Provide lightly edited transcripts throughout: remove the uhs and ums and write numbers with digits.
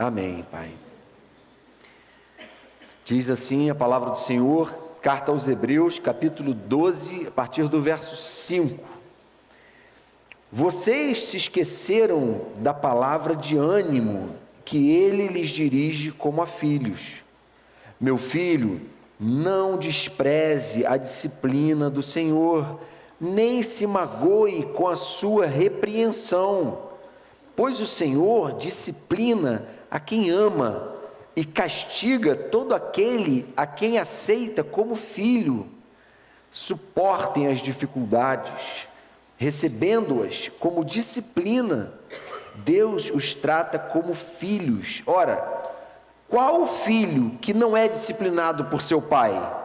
Amém, Pai. Diz assim a palavra do Senhor, carta aos Hebreus, capítulo 12, a partir do verso 5. Vocês se esqueceram da palavra de ânimo que ele lhes dirige como a filhos. Meu filho, não despreze a disciplina do Senhor, nem se magoe com a sua repreensão, pois o Senhor disciplina a quem ama e castiga todo aquele a quem aceita como filho. Suportem as dificuldades, recebendo-as como disciplina. Deus os trata como filhos. Ora, qual filho que não é disciplinado por seu pai?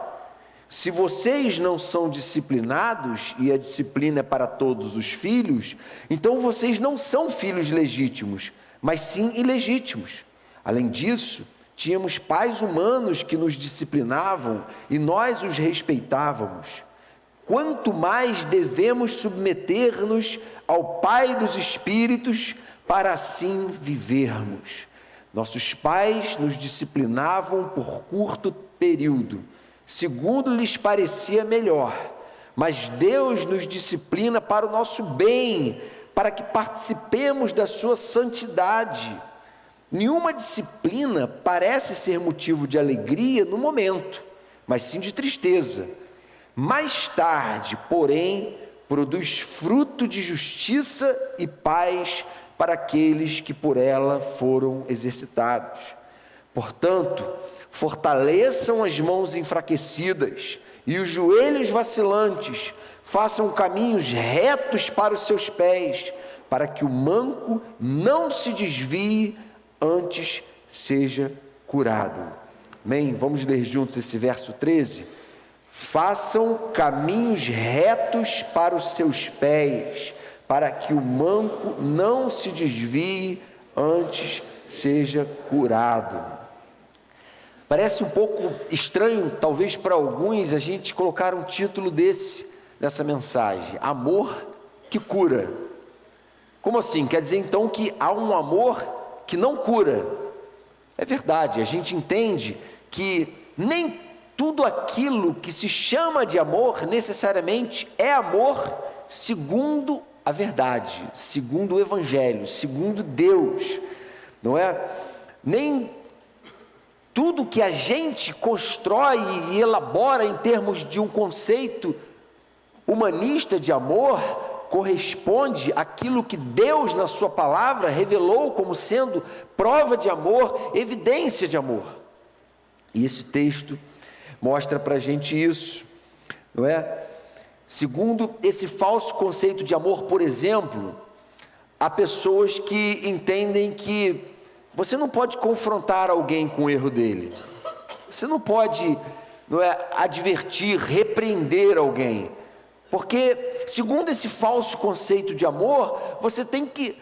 Se vocês não são disciplinados, e a disciplina é para todos os filhos, então vocês não são filhos legítimos, mas sim ilegítimos. Além disso, tínhamos pais humanos que nos disciplinavam e nós os respeitávamos. Quanto mais devemos submeter-nos ao Pai dos Espíritos para assim vivermos. Nossos pais nos disciplinavam por curto período, segundo lhes parecia melhor, mas Deus nos disciplina para o nosso bem, para que participemos da sua santidade. Nenhuma disciplina parece ser motivo de alegria no momento, mas sim de tristeza. Mais tarde, porém, produz fruto de justiça e paz para aqueles que por ela foram exercitados. Portanto, fortaleçam as mãos enfraquecidas e os joelhos vacilantes, façam caminhos retos para os seus pés, para que o manco não se desvie, antes seja curado. Amém? Vamos ler juntos esse verso 13? Façam caminhos retos para os seus pés, para que o manco não se desvie, antes seja curado. Parece um pouco estranho, talvez para alguns, a gente colocar um título nessa mensagem: amor que cura. Como assim? Quer dizer então que há um amor que não cura? É verdade, a gente entende que nem tudo aquilo que se chama de amor necessariamente é amor segundo a verdade, segundo o Evangelho, segundo Deus, não é? Nem tudo que a gente constrói e elabora em termos de um conceito humanista de amor corresponde àquilo que Deus na sua palavra revelou como sendo prova de amor, evidência de amor. E esse texto mostra para a gente isso, não é? Segundo esse falso conceito de amor, por exemplo, há pessoas que entendem que você não pode confrontar alguém com o erro dele, você não pode, não é, advertir, repreender alguém, porque segundo esse falso conceito de amor, você tem que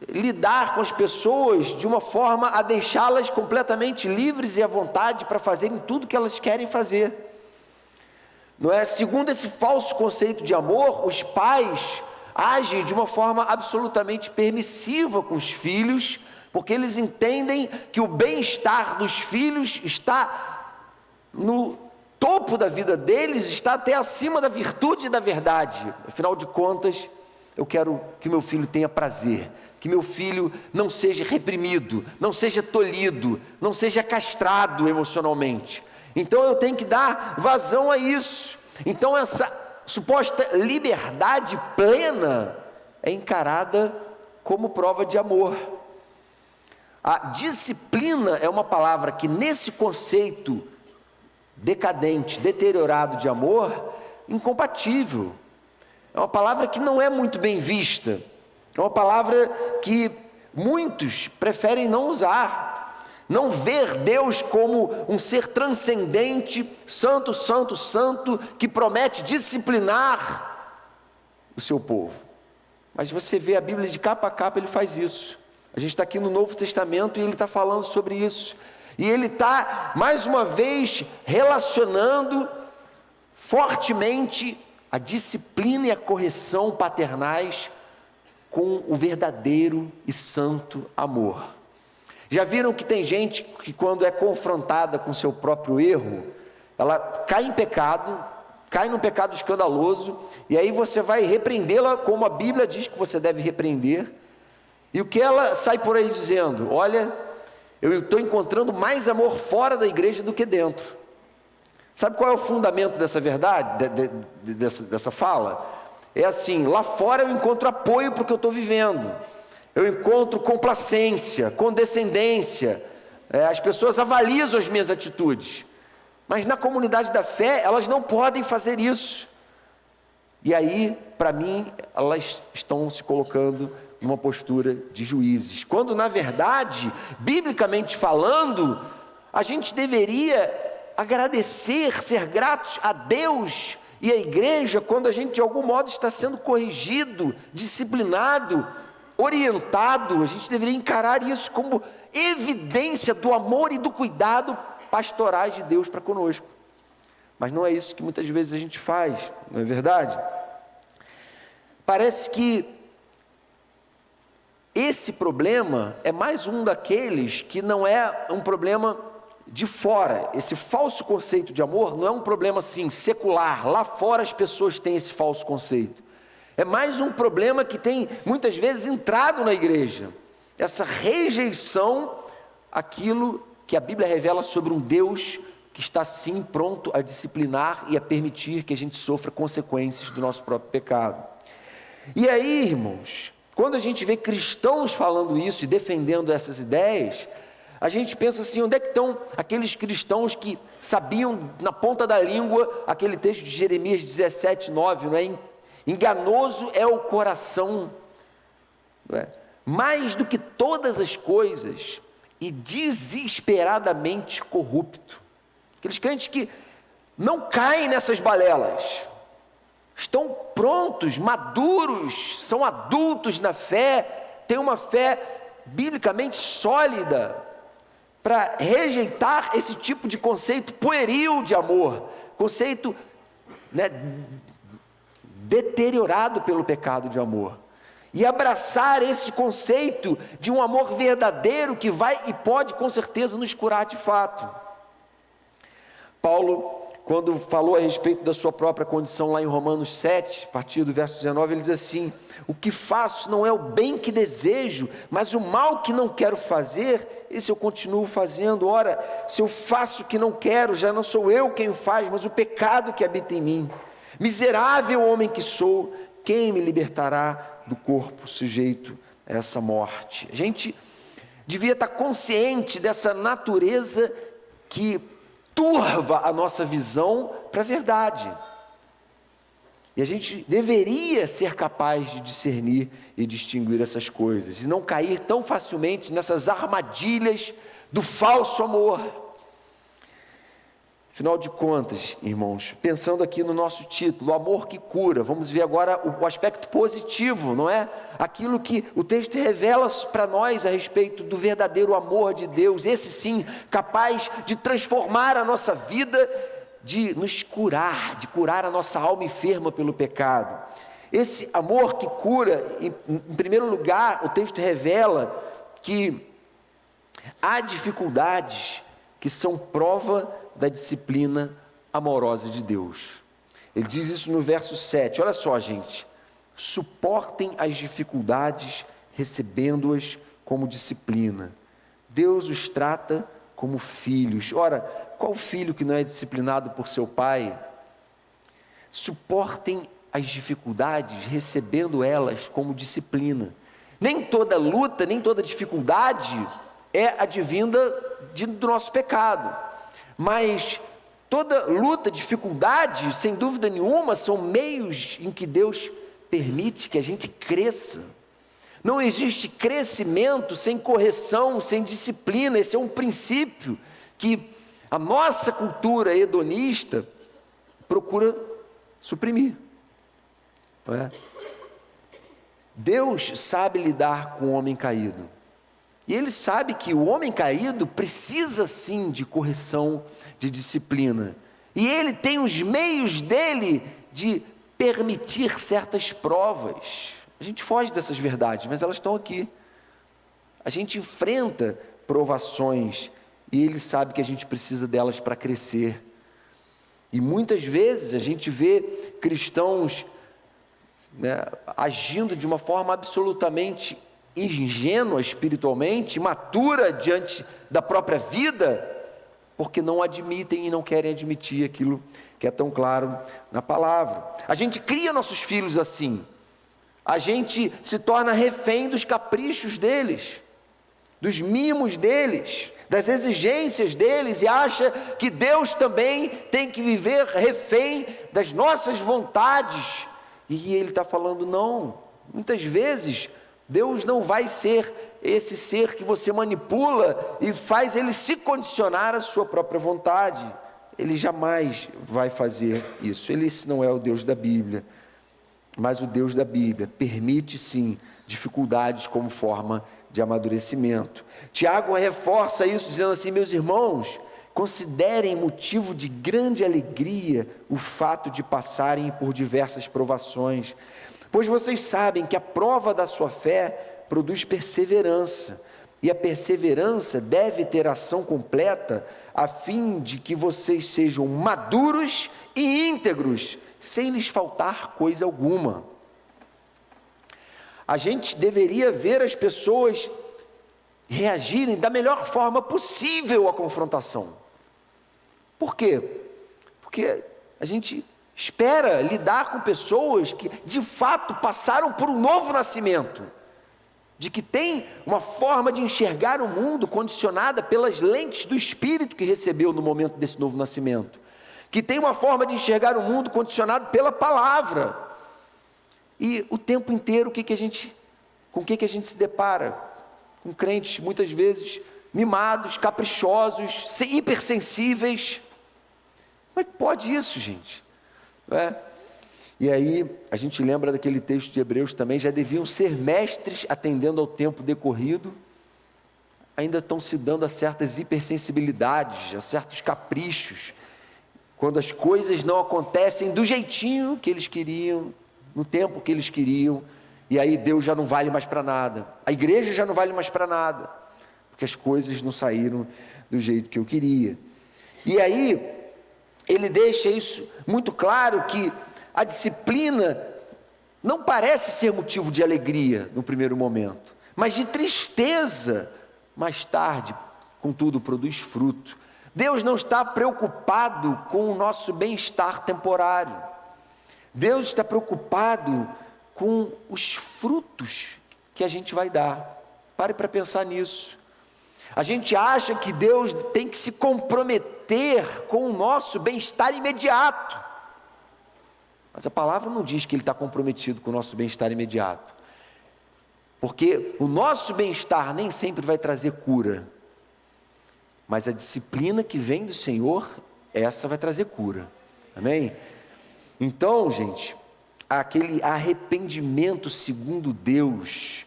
lidar com as pessoas de uma forma a deixá-las completamente livres e à vontade para fazerem tudo que elas querem fazer. Não é? Segundo esse falso conceito de amor, os pais agem de uma forma absolutamente permissiva com os filhos, porque eles entendem que o bem-estar dos filhos está no topo da vida deles, está até acima da virtude e da verdade. Afinal de contas, eu quero que meu filho tenha prazer, que meu filho não seja reprimido, não seja tolhido, não seja castrado emocionalmente. Então eu tenho que dar vazão a isso. Então essa suposta liberdade plena é encarada como prova de amor. A disciplina é uma palavra que nesse conceito decadente, deteriorado de amor, incompatível. É uma palavra que não é muito bem vista. É uma palavra que muitos preferem não usar. Não ver Deus como um ser transcendente, santo, santo, santo, que promete disciplinar o seu povo. Mas você vê a Bíblia de capa a capa, ele faz isso. A gente está aqui no Novo Testamento e ele está falando sobre isso. E ele está, mais uma vez, relacionando fortemente a disciplina e a correção paternais com o verdadeiro e santo amor. Já viram que tem gente que, quando é confrontada com seu próprio erro, ela cai em pecado, cai num pecado escandaloso, e aí você vai repreendê-la como a Bíblia diz que você deve repreender, e o que ela sai por aí dizendo? Olha, eu estou encontrando mais amor fora da igreja do que dentro. Sabe qual é o fundamento dessa verdade, dessa fala? É assim: lá fora eu encontro apoio para o que eu estou vivendo, eu encontro complacência, condescendência, as pessoas avalizam as minhas atitudes, mas na comunidade da fé elas não podem fazer isso, e aí, para mim, elas estão se colocando numa postura de juízes, quando na verdade, biblicamente falando, a gente deveria agradecer, ser gratos a Deus e a igreja, quando a gente de algum modo está sendo corrigido, disciplinado, orientado. A gente deveria encarar isso como evidência do amor e do cuidado pastorais de Deus para conosco, mas não é isso que muitas vezes a gente faz, não é verdade? Parece que esse problema é mais um daqueles que não é um problema de fora. Esse falso conceito de amor não é um problema assim secular, lá fora as pessoas têm esse falso conceito, é mais um problema que tem muitas vezes entrado na igreja, essa rejeição àquilo que a Bíblia revela sobre um Deus que está sim pronto a disciplinar e a permitir que a gente sofra consequências do nosso próprio pecado. E aí, irmãos, quando a gente vê cristãos falando isso e defendendo essas ideias, a gente pensa assim: onde é que estão aqueles cristãos que sabiam na ponta da língua aquele texto de Jeremias 17:9, não é? Enganoso é o coração, não é? Mais do que todas as coisas, e desesperadamente corrupto. Aqueles crentes que não caem nessas balelas, estão prontos, maduros, são adultos na fé, têm uma fé biblicamente sólida para rejeitar esse tipo de conceito pueril de amor, conceito, né, deteriorado pelo pecado de amor, e abraçar esse conceito de um amor verdadeiro que vai e pode com certeza nos curar de fato. Paulo, quando falou a respeito da sua própria condição lá em Romanos 7, a partir do verso 19, ele diz assim: o que faço não é o bem que desejo, mas o mal que não quero fazer, esse eu continuo fazendo. Ora, se eu faço o que não quero, já não sou eu quem o faz, mas o pecado que habita em mim. Miserável homem que sou, quem me libertará do corpo sujeito a essa morte? A gente devia estar consciente dessa natureza que turva a nossa visão para a verdade, e a gente deveria ser capaz de discernir e distinguir essas coisas, e não cair tão facilmente nessas armadilhas do falso amor. Afinal de contas, irmãos, pensando aqui no nosso título, o amor que cura, vamos ver agora o aspecto positivo, não é? Aquilo que o texto revela para nós a respeito do verdadeiro amor de Deus, esse sim, capaz de transformar a nossa vida, de nos curar, de curar a nossa alma enferma pelo pecado. Esse amor que cura, em primeiro lugar, o texto revela que há dificuldades que são prova da disciplina amorosa de Deus. Ele diz isso no verso 7, olha só, gente: suportem as dificuldades, recebendo-as como disciplina. Deus os trata como filhos. Ora, qual filho que não é disciplinado por seu pai? Suportem as dificuldades, recebendo elas como disciplina. Nem toda luta, nem toda dificuldade é advinda do nosso pecado, mas toda luta, dificuldade, sem dúvida nenhuma, são meios em que Deus permite que a gente cresça. Não existe crescimento sem correção, sem disciplina. Esse é um princípio que a nossa cultura hedonista procura suprimir, não é? Deus sabe lidar com o homem caído, e Ele sabe que o homem caído precisa sim de correção, de disciplina, e Ele tem os meios dele de permitir certas provas. A gente foge dessas verdades, mas elas estão aqui. A gente enfrenta provações, e Ele sabe que a gente precisa delas para crescer. E muitas vezes a gente vê cristãos, né, agindo de uma forma absolutamente ingênua espiritualmente, imatura diante da própria vida, porque não admitem e não querem admitir aquilo que é tão claro na palavra. A gente cria nossos filhos assim, a gente se torna refém dos caprichos deles, dos mimos deles, das exigências deles, e acha que Deus também tem que viver refém das nossas vontades. E Ele está falando, não, muitas vezes Deus não vai ser esse ser que você manipula e faz ele se condicionar à sua própria vontade. Ele jamais vai fazer isso. Ele não é o Deus da Bíblia, mas o Deus da Bíblia permite sim dificuldades como forma de amadurecimento. Tiago reforça isso dizendo assim: meus irmãos, considerem motivo de grande alegria o fato de passarem por diversas provações, pois vocês sabem que a prova da sua fé produz perseverança, e a perseverança deve ter ação completa, a fim de que vocês sejam maduros e íntegros, sem lhes faltar coisa alguma. A gente deveria ver as pessoas reagirem da melhor forma possível à confrontação. Por quê? Porque a gente espera lidar com pessoas que de fato passaram por um novo nascimento, de que tem uma forma de enxergar o mundo condicionada pelas lentes do Espírito que recebeu no momento desse novo nascimento, que tem uma forma de enxergar o mundo condicionado pela palavra. E o tempo inteiro com o que a gente se depara? Com crentes muitas vezes mimados, caprichosos, hipersensíveis. Como é que pode isso, gente? Não é? E aí, a gente lembra daquele texto de Hebreus também, já deviam ser mestres atendendo ao tempo decorrido, ainda estão se dando a certas hipersensibilidades, a certos caprichos, quando as coisas não acontecem do jeitinho que eles queriam, no tempo que eles queriam, e aí Deus já não vale mais para nada, a igreja já não vale mais para nada, porque as coisas não saíram do jeito que eu queria. E aí, ele deixa isso muito claro, que a disciplina não parece ser motivo de alegria no primeiro momento, mas de tristeza mais tarde, contudo produz fruto. Deus não está preocupado com o nosso bem-estar temporário, Deus está preocupado com os frutos que a gente vai dar. Pare para pensar nisso. A gente acha que Deus tem que se comprometer com o nosso bem-estar imediato, mas a palavra não diz que Ele está comprometido com o nosso bem-estar imediato, porque o nosso bem-estar nem sempre vai trazer cura, mas a disciplina que vem do Senhor, essa vai trazer cura, amém? Então, gente, aquele arrependimento segundo Deus,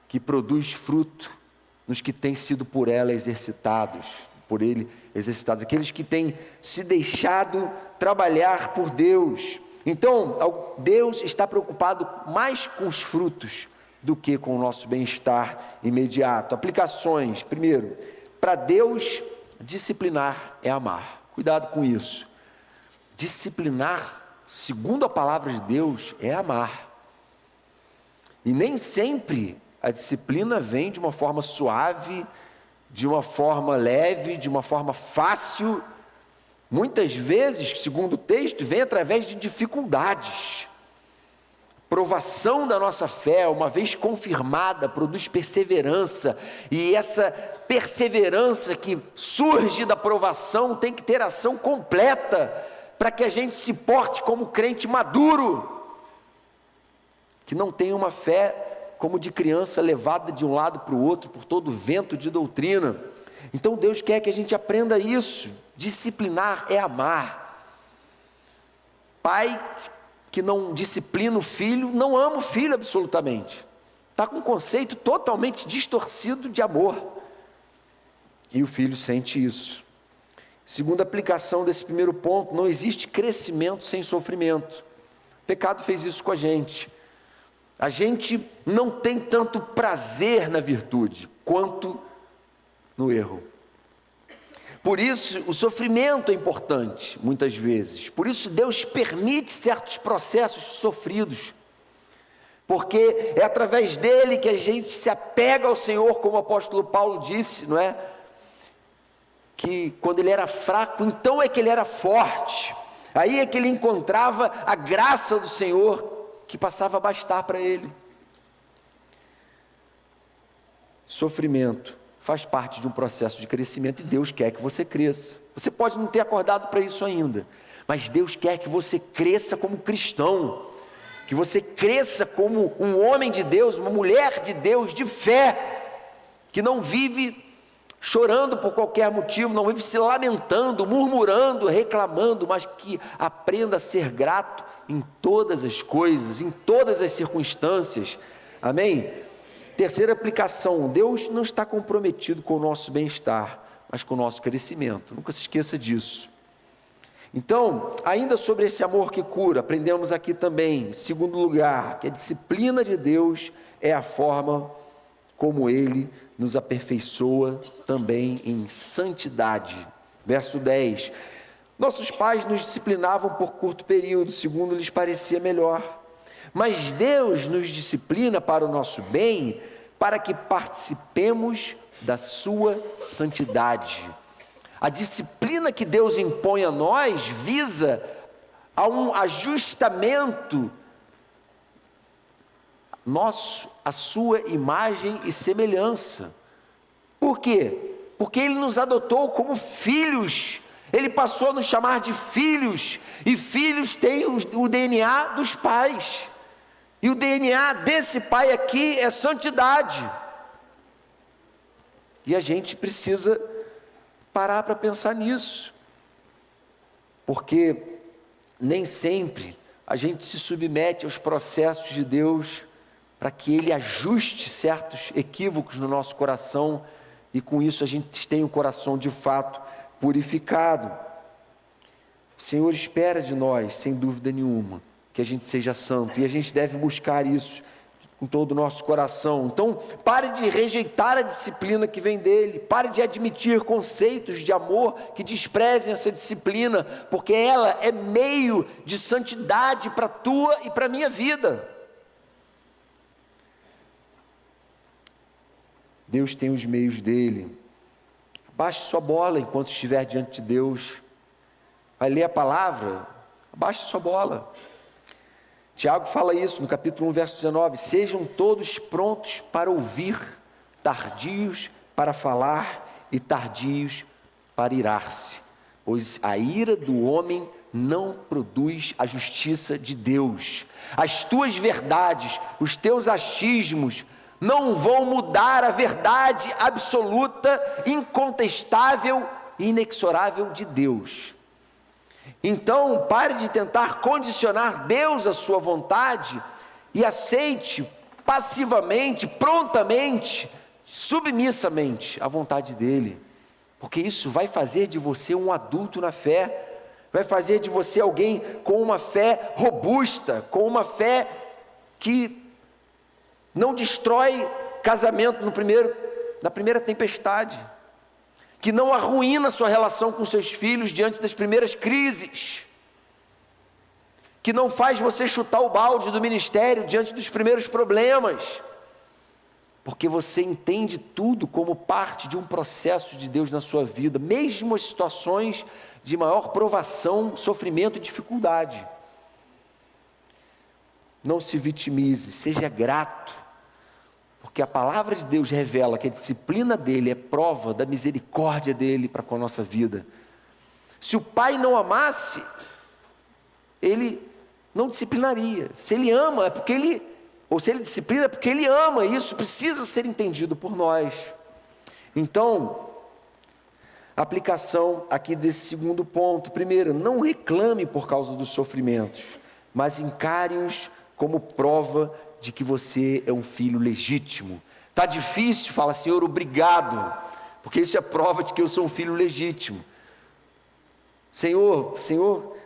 que produz fruto nos que têm sido por Ele exercitados, aqueles que têm se deixado trabalhar por Deus. Então, Deus está preocupado mais com os frutos do que com o nosso bem-estar imediato. Aplicações: primeiro, para Deus, disciplinar é amar. Cuidado com isso. Disciplinar, segundo a palavra de Deus, é amar. E nem sempre a disciplina vem de uma forma suave, de uma forma leve, de uma forma fácil. Muitas vezes, segundo o texto, vem através de dificuldades. Provação da nossa fé, uma vez confirmada, produz perseverança, e essa perseverança que surge da provação tem que ter ação completa, para que a gente se porte como crente maduro, que não tem uma fé como de criança levada de um lado para o outro por todo vento de doutrina. Então Deus quer que a gente aprenda isso. Disciplinar é amar. Pai que não disciplina o filho, não ama o filho absolutamente. Está com um conceito totalmente distorcido de amor. E o filho sente isso. Segunda aplicação desse primeiro ponto: não existe crescimento sem sofrimento. O pecado fez isso com a gente. A gente não tem tanto prazer na virtude, quanto no erro. Por isso, o sofrimento é importante, muitas vezes. Por isso, Deus permite certos processos sofridos. Porque é através dele que a gente se apega ao Senhor, como o apóstolo Paulo disse, não é? Que quando ele era fraco, então é que ele era forte. Aí é que ele encontrava a graça do Senhor, que passava a bastar para ele. Sofrimento faz parte de um processo de crescimento e Deus quer que você cresça. Você pode não ter acordado para isso ainda, mas Deus quer que você cresça como cristão, que você cresça como um homem de Deus, uma mulher de Deus, de fé, que não vive chorando por qualquer motivo, não vive se lamentando, murmurando, reclamando, mas que aprenda a ser grato em todas as coisas, em todas as circunstâncias. Amém? Terceira aplicação: Deus não está comprometido com o nosso bem-estar, mas com o nosso crescimento. Nunca se esqueça disso. Então, ainda sobre esse amor que cura, aprendemos aqui também, em segundo lugar, que a disciplina de Deus é a forma como Ele nos aperfeiçoa também em santidade. Verso 10: nossos pais nos disciplinavam por curto período, segundo lhes parecia melhor. Mas Deus nos disciplina para o nosso bem, para que participemos da sua santidade. A disciplina que Deus impõe a nós visa a um ajustamento nosso, a sua imagem e semelhança. Por quê? Porque Ele nos adotou como filhos. Ele passou a nos chamar de filhos, e filhos têm o DNA dos pais. E o DNA desse pai aqui é santidade. E a gente precisa parar para pensar nisso. Porque nem sempre a gente se submete aos processos de Deus para que Ele ajuste certos equívocos no nosso coração, e com isso a gente tem o coração de fato purificado. O Senhor espera de nós, sem dúvida nenhuma, que a gente seja santo, e a gente deve buscar isso com todo o nosso coração. Então, pare de rejeitar a disciplina que vem dele, pare de admitir conceitos de amor que desprezem essa disciplina, porque ela é meio de santidade para a tua e para a minha vida. Deus tem os meios dele. Abaixe sua bola enquanto estiver diante de Deus. Vai ler a palavra, abaixe sua bola. Tiago fala isso no capítulo 1, verso 19: sejam todos prontos para ouvir, tardios para falar e tardios para irar-se, pois a ira do homem não produz a justiça de Deus. As tuas verdades, os teus achismos não vão mudar a verdade absoluta, incontestável e inexorável de Deus. Então, pare de tentar condicionar Deus à sua vontade e aceite passivamente, prontamente, submissamente a vontade dele, porque isso vai fazer de você um adulto na fé, vai fazer de você alguém com uma fé robusta, com uma fé que não destrói casamento na primeira tempestade, que não arruína sua relação com seus filhos diante das primeiras crises, que não faz você chutar o balde do ministério diante dos primeiros problemas, porque você entende tudo como parte de um processo de Deus na sua vida, mesmo as situações de maior provação, sofrimento e dificuldade. Não se vitimize, seja grato, porque a palavra de Deus revela que a disciplina dele é prova da misericórdia dele para com a nossa vida. Se o pai não amasse, ele não disciplinaria. Se ele ama, é porque ele, ou se ele disciplina, é porque ele ama. E isso precisa ser entendido por nós. Então, a aplicação aqui desse segundo ponto: primeiro, não reclame por causa dos sofrimentos, mas encare-os como prova de que você é um filho legítimo. Está difícil? Fala: Senhor, obrigado, porque isso é prova de que eu sou um filho legítimo. Senhor,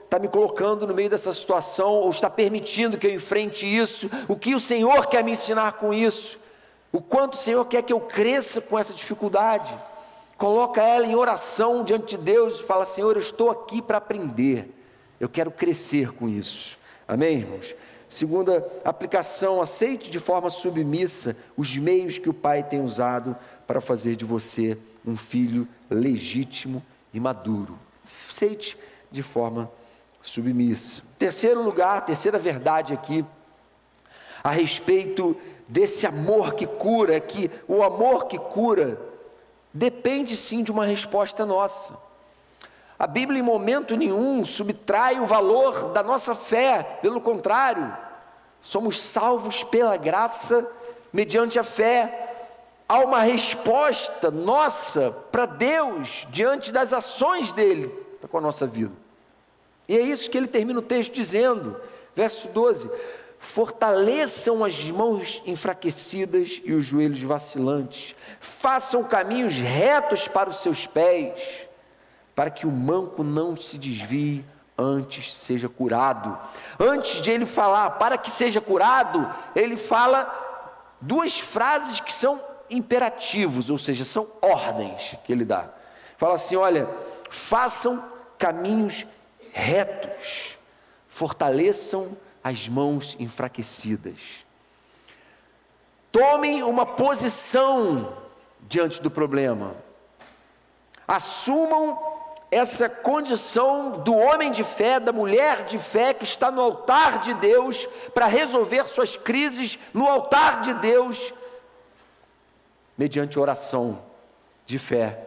está me colocando no meio dessa situação, ou está permitindo que eu enfrente isso. O que o Senhor quer me ensinar com isso? O quanto o Senhor quer que eu cresça com essa dificuldade? coloca ela em oração diante de Deus e fala: Senhor, eu estou aqui para aprender, eu quero crescer com isso. Amém, irmãos? Segunda aplicação: aceite de forma submissa os meios que o Pai tem usado para fazer de você um filho legítimo e maduro. Aceite de forma submissa. Terceiro lugar, terceira verdade aqui, a respeito desse amor que cura, é que o amor que cura depende sim de uma resposta nossa. A Bíblia em momento nenhum subtrai o valor da nossa fé, pelo contrário, somos salvos pela graça, mediante a fé. Há uma resposta nossa para Deus, diante das ações dEle com a nossa vida. E é isso que ele termina o texto dizendo, verso 12: fortaleçam as mãos enfraquecidas e os joelhos vacilantes, façam caminhos retos para os seus pés, para que o manco não se desvie, antes seja curado. Antes de ele falar para que seja curado, ele fala duas frases que são imperativos, ou seja, são ordens que ele dá. Fala assim: olha, façam caminhos retos, fortaleçam as mãos enfraquecidas, tomem uma posição diante do problema, assumam essa condição do homem de fé, da mulher de fé que está no altar de Deus para resolver suas crises no altar de Deus, mediante oração de fé.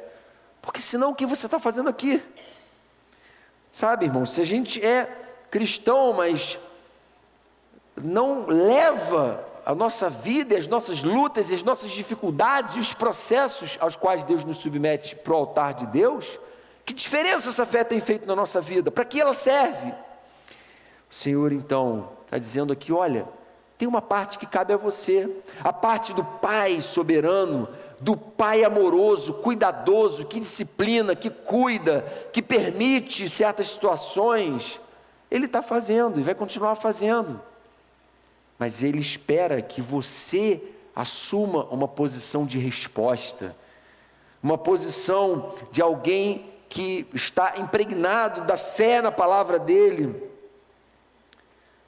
Porque senão o que você está fazendo aqui? Sabe, irmão, se a gente é cristão, mas não leva a nossa vida, as nossas lutas, as nossas dificuldades e os processos aos quais Deus nos submete para o altar de Deus, que diferença essa fé tem feito na nossa vida? Para que ela serve? O Senhor então está dizendo aqui: olha, tem uma parte que cabe a você, a parte do Pai soberano, do Pai amoroso, cuidadoso, que disciplina, que cuida, que permite certas situações. Ele está fazendo e vai continuar fazendo, mas Ele espera que você assuma uma posição de resposta, uma posição de alguém que está impregnado da fé na palavra dEle.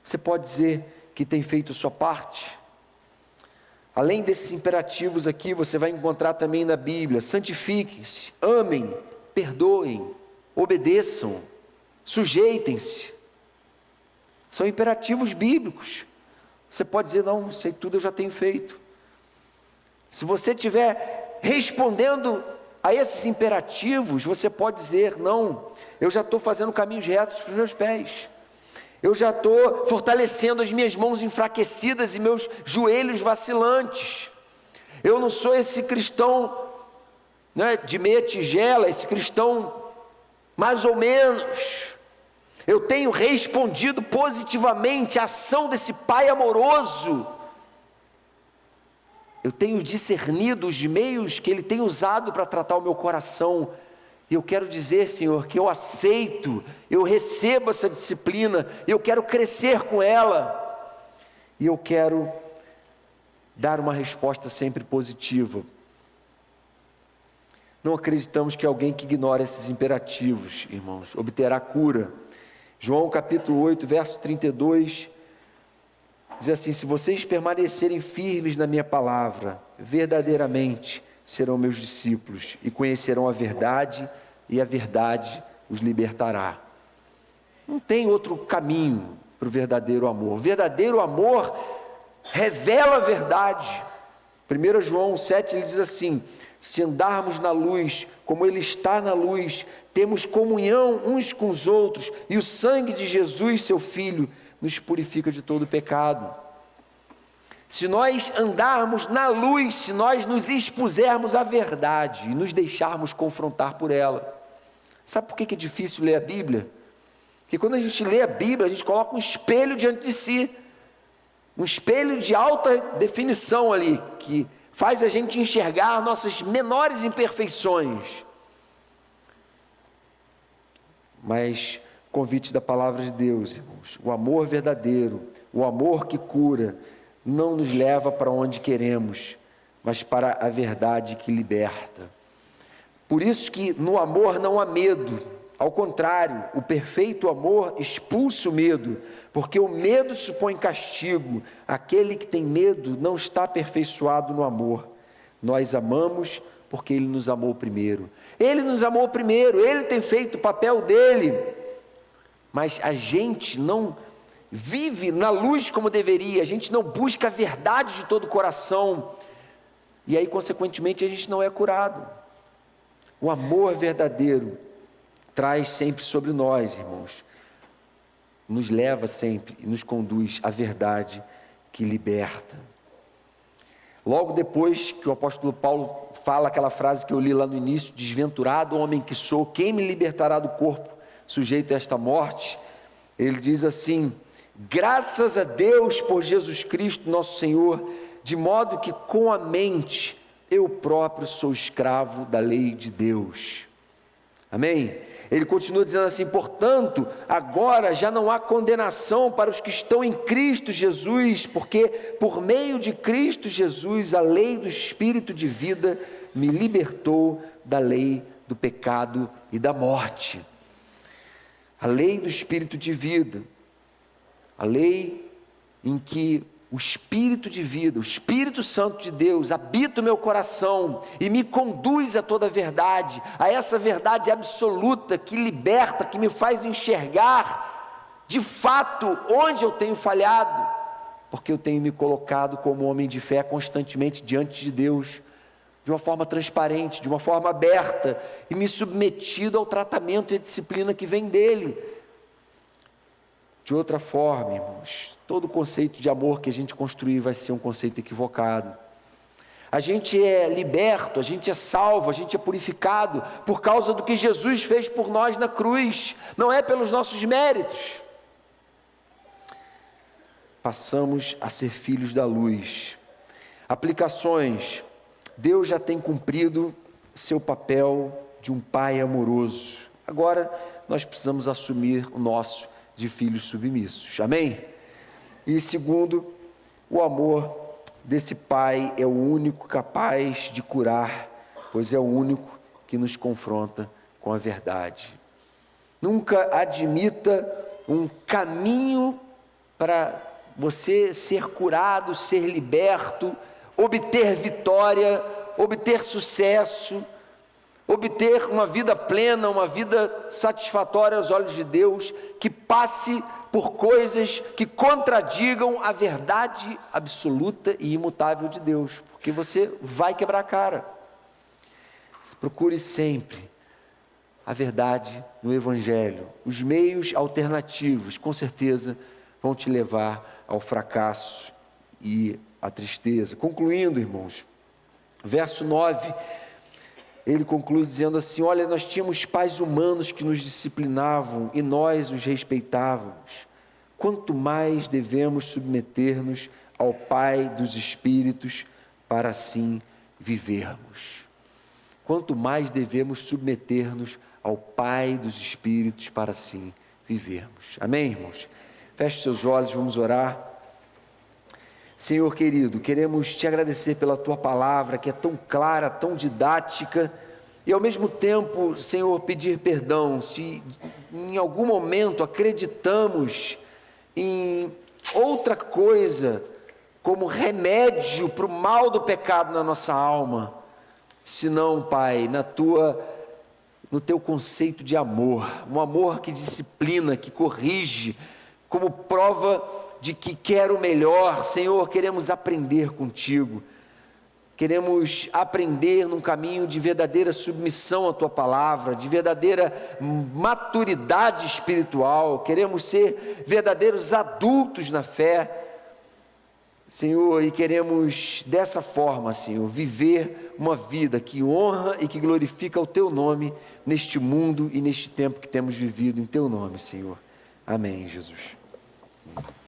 Você pode dizer que tem feito a sua parte? Além desses imperativos aqui, você vai encontrar também na Bíblia: santifiquem-se, amem, perdoem, obedeçam, sujeitem-se. São imperativos bíblicos. Você pode dizer: não, sei tudo, eu já tenho feito. Se você estiver respondendo a esses imperativos, você pode dizer: não, eu já estou fazendo caminhos retos para os meus pés, eu já estou fortalecendo as minhas mãos enfraquecidas e meus joelhos vacilantes. Eu não sou esse cristão, né, de meia tigela, esse cristão mais ou menos. Eu tenho respondido positivamente à ação desse Pai amoroso. Eu tenho discernido os meios que Ele tem usado para tratar o meu coração. E eu quero dizer, Senhor, que eu aceito, eu recebo essa disciplina, eu quero crescer com ela, e eu quero dar uma resposta sempre positiva. Não acreditamos que alguém que ignora esses imperativos, irmãos, obterá cura. João capítulo 8, verso 32, diz assim: se vocês permanecerem firmes na minha palavra, verdadeiramente serão meus discípulos e conhecerão a verdade, e a verdade os libertará. Não tem outro caminho para o verdadeiro amor. O verdadeiro amor revela a verdade. 1 João 7, ele diz assim: se andarmos na luz, como Ele está na luz, temos comunhão uns com os outros, e o sangue de Jesus, seu Filho, nos purifica de todo pecado. Se nós andarmos na luz, se nós nos expusermos à verdade e nos deixarmos confrontar por ela. Sabe por que é difícil ler a Bíblia? Porque quando a gente lê a Bíblia, a gente coloca um espelho diante de si, um espelho de alta definição ali, que faz a gente enxergar nossas menores imperfeições. Mas o convite da palavra de Deus, irmãos, o amor verdadeiro, o amor que cura, não nos leva para onde queremos, mas para a verdade que liberta. Por isso que no amor não há medo. Ao contrário, o perfeito amor expulsa o medo, porque o medo supõe castigo. Aquele que tem medo não está aperfeiçoado no amor. Nós amamos porque Ele nos amou primeiro. Ele nos amou primeiro, Ele tem feito o papel dele. Mas a gente não vive na luz como deveria, a gente não busca a verdade de todo o coração. E aí, consequentemente, a gente não é curado. O amor verdadeiro traz sempre sobre nós, irmãos, nos leva sempre e nos conduz à verdade que liberta. Logo depois que o apóstolo Paulo fala aquela frase que eu li lá no início: desventurado homem que sou, quem me libertará do corpo sujeito a esta morte? Ele diz assim: graças a Deus por Jesus Cristo nosso Senhor, de modo que com a mente eu próprio sou escravo da lei de Deus. Amém? Ele continua dizendo assim: portanto, agora já não há condenação para os que estão em Cristo Jesus, porque por meio de Cristo Jesus, a lei do Espírito de vida me libertou da lei do pecado e da morte. A lei do Espírito de vida, a lei em que o Espírito de vida, o Espírito Santo de Deus habita o meu coração e me conduz a toda a verdade, a essa verdade absoluta que liberta, que me faz enxergar de fato onde eu tenho falhado, porque eu tenho me colocado como homem de fé constantemente diante de Deus, de uma forma transparente, de uma forma aberta, e me submetido ao tratamento e à disciplina que vem dele. De outra forma, irmãos, todo o conceito de amor que a gente construir vai ser um conceito equivocado. A gente é liberto, a gente é salvo, a gente é purificado por causa do que Jesus fez por nós na cruz, não é pelos nossos méritos. Passamos a ser filhos da luz. Aplicações: Deus já tem cumprido seu papel de um pai amoroso. Agora nós precisamos assumir o nosso de filhos submissos. Amém? E segundo, o amor desse pai é o único capaz de curar, pois é o único que nos confronta com a verdade. Nunca admita um caminho para você ser curado, ser liberto, obter vitória, obter sucesso, obter uma vida plena, uma vida satisfatória aos olhos de Deus, que passe por coisas que contradigam a verdade absoluta e imutável de Deus, porque você vai quebrar a cara. Procure sempre a verdade no Evangelho. Os meios alternativos, com certeza, vão te levar ao fracasso e à tristeza. Concluindo, irmãos, verso 9, ele conclui dizendo assim: olha, nós tínhamos pais humanos que nos disciplinavam e nós os respeitávamos. Quanto mais devemos submeter-nos ao Pai dos Espíritos para assim vivermos. Quanto mais devemos submeter-nos ao Pai dos Espíritos para assim vivermos. Amém, irmãos? Feche seus olhos, vamos orar. Senhor querido, queremos te agradecer pela tua palavra, que é tão clara, tão didática, e ao mesmo tempo, Senhor, pedir perdão se em algum momento acreditamos em outra coisa como remédio para o mal do pecado na nossa alma, senão, Pai, no teu conceito de amor, um amor que disciplina, que corrige, como prova de que quer o melhor. Senhor, queremos aprender contigo, queremos aprender num caminho de verdadeira submissão à tua palavra, de verdadeira maturidade espiritual, queremos ser verdadeiros adultos na fé, Senhor, e queremos dessa forma, Senhor, viver uma vida que honra e que glorifica o teu nome neste mundo e neste tempo que temos vivido em teu nome, Senhor. Amém, Jesus.